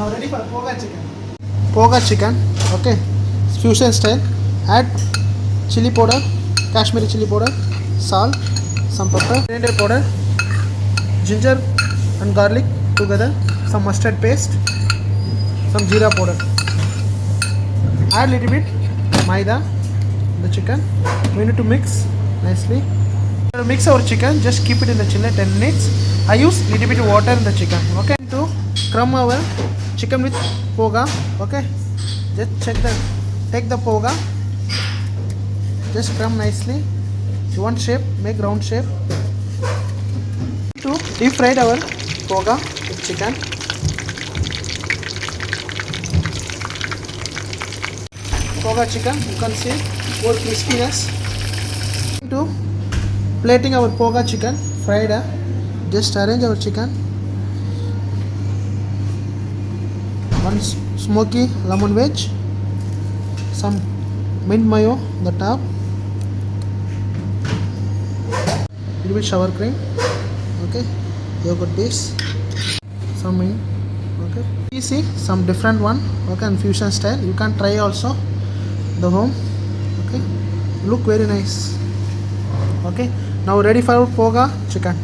Now ready for Poha Chicken. Poha Chicken, okay, fusion style. Add chili powder, Kashmiri chili powder, salt, some pepper, coriander powder, ginger and garlic together, some mustard paste, some jeera powder. Add little bit maida in the chicken. We need to mix nicely. To mix our chicken, just keep it in the chiller 10 minutes. I use little bit water in the chicken. Okay, to crumb our chicken with poha. Okay, just take the poha, just crumb nicely. If you want shape, make round shape. To deep fry our poha with chicken. Poha chicken, you can see more crispiness. To plating our poha chicken fried, just arrange our chicken. One smoky lemon wedge, some mint mayo on the top, little bit sour cream, okay, yogurt base, some mint, okay. You see some different one, okay, and fusion style. You can try also the home, okay. Look very nice. Okay, now ready for poha chicken.